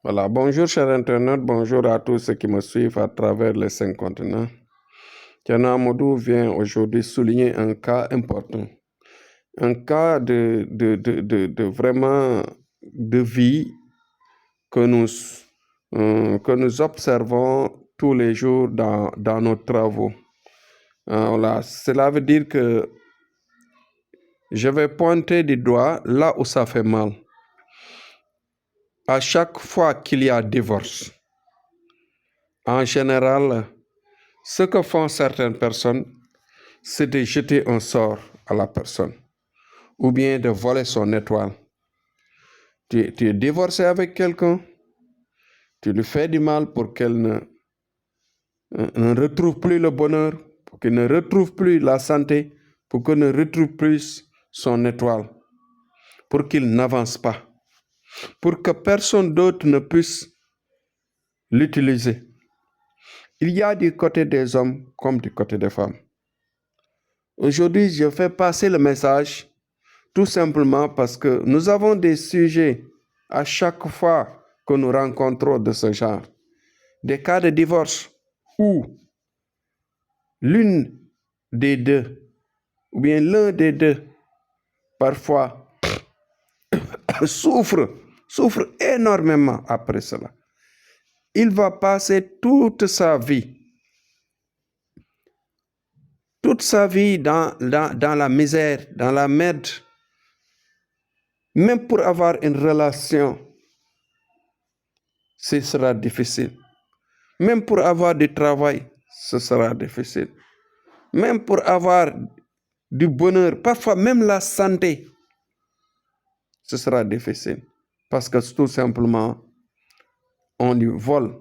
Voilà, bonjour chers internautes, bonjour à tous ceux qui me suivent à travers les 5 continents. Thierno Amadou vient aujourd'hui souligner un cas important, un cas de vraiment de vie que nous observons tous les jours dans nos travaux. Voilà, cela veut dire que je vais pointer du doigt là où ça fait mal. À chaque fois qu'il y a divorce, en général, ce que font certaines personnes, c'est de jeter un sort à la personne ou bien de voler son étoile. Tu es divorcé avec quelqu'un, tu lui fais du mal pour qu'elle ne retrouve plus le bonheur, pour qu'elle ne retrouve plus la santé, pour qu'elle ne retrouve plus son étoile, pour qu'il n'avance pas, pour que personne d'autre ne puisse l'utiliser. Il y a du côté des hommes comme du côté des femmes. Aujourd'hui, je fais passer le message tout simplement parce que nous avons des sujets à chaque fois que nous rencontrons de ce genre. Des cas de divorce où l'une des deux ou bien l'un des deux parfois souffre énormément après cela. Il va passer toute sa vie dans la misère, dans la merde. Même pour avoir une relation, ce sera difficile. Même pour avoir du travail, ce sera difficile. Même pour avoir du bonheur, parfois même la santé, ce sera difficile. Parce que tout simplement, on lui vole.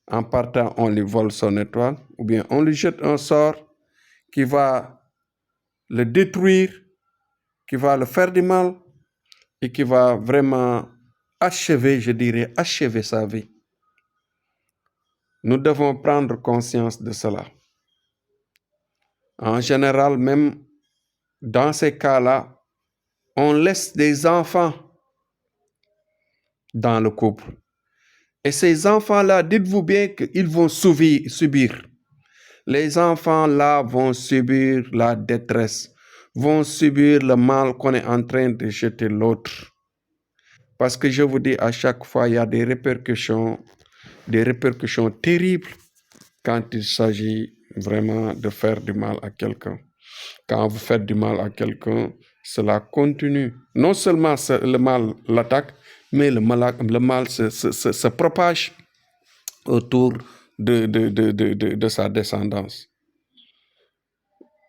En partant, on lui vole son étoile, ou bien on lui jette un sort qui va le détruire, qui va le faire du mal et qui va vraiment achever, je dirais, achever sa vie. Nous devons prendre conscience de cela. En général, même dans ces cas-là, on laisse des enfants dans le couple. Et ces enfants-là, dites-vous bien qu'ils vont subir. Les enfants-là vont subir la détresse, vont subir le mal qu'on est en train de jeter l'autre. Parce que je vous dis, à chaque fois, il y a des répercussions terribles quand il s'agit vraiment de faire du mal à quelqu'un. Quand vous faites du mal à quelqu'un, cela continue. Non seulement le mal l'attaque, mais le mal se propage autour de sa descendance.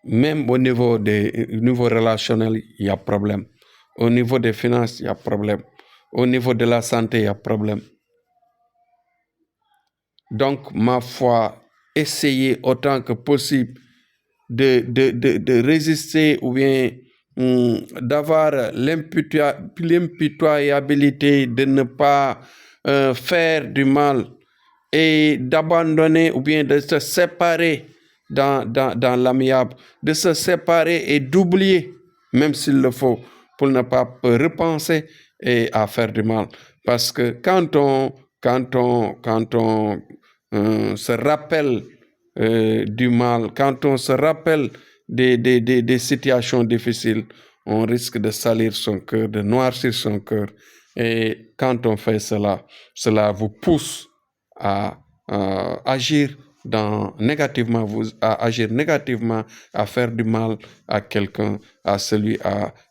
Même au niveau relationnel, il y a problème. Au niveau des finances, il y a problème. Au niveau de la santé, il y a problème. Donc, ma foi, essayez autant que possible de résister ou bien d'avoir l'impitoyabilité de ne pas faire du mal et d'abandonner ou bien de se séparer dans l'amiable, de se séparer et d'oublier, même s'il le faut, pour ne pas repenser et à faire du mal. Parce que quand on se rappelle du mal, quand on se rappelle des situations difficiles, on risque de salir son cœur, de noircir son cœur. Et quand on fait cela, cela vous pousse à agir négativement, à faire du mal à quelqu'un, à celui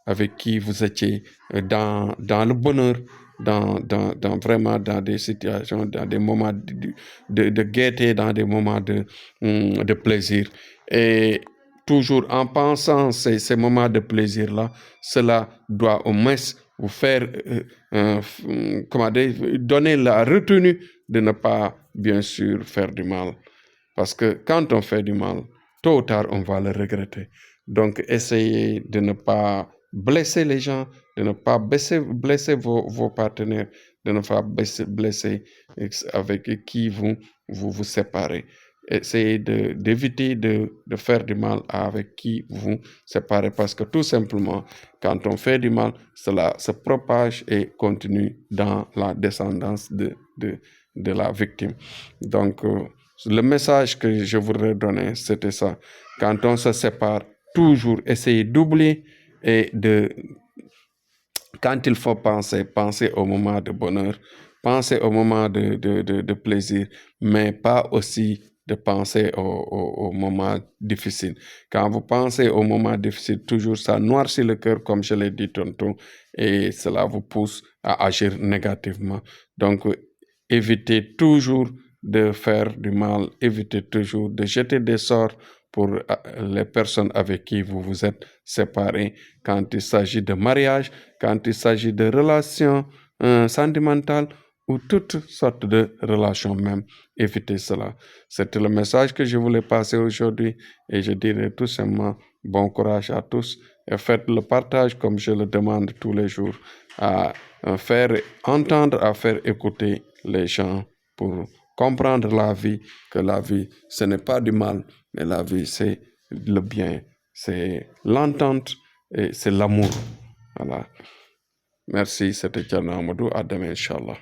avec qui vous étiez dans le bonheur, vraiment dans des situations, dans des moments de gaieté, dans des moments de plaisir. Et toujours en pensant ces moments de plaisir-là, cela doit au moins vous faire donner la retenue de ne pas, bien sûr, faire du mal. Parce que quand on fait du mal, tôt ou tard, on va le regretter. Donc, essayez de ne pas blesser les gens, de ne pas blesser vos partenaires, de ne pas blesser avec qui vous séparez. essayez d'éviter de faire du mal avec qui vous séparez, parce que tout simplement, quand on fait du mal, cela se propage et continue dans la descendance de la victime. Donc, le message que je voudrais donner, c'était ça. Quand on se sépare, toujours essayer d'oublier et quand il faut penser au moment de bonheur, penser au moment de plaisir, mais pas aussi de penser au moment difficile. Quand vous pensez au moment difficile, toujours ça noircit le cœur, comme je l'ai dit tantôt, et cela vous pousse à agir négativement. Donc, évitez toujours de faire du mal, évitez toujours de jeter des sorts pour les personnes avec qui vous vous êtes séparés, quand il s'agit de mariage, quand il s'agit de relations sentimentales ou toutes sortes de relations même. Évitez cela. C'était le message que je voulais passer aujourd'hui et je dirais tout simplement bon courage à tous et faites le partage comme je le demande tous les jours, à faire entendre, à faire écouter les gens pour comprendre la vie, que la vie, ce n'est pas du mal, mais la vie, c'est le bien, c'est l'entente et c'est l'amour. Voilà. Merci, c'était Thierno Amadou. À demain, Inch'Allah.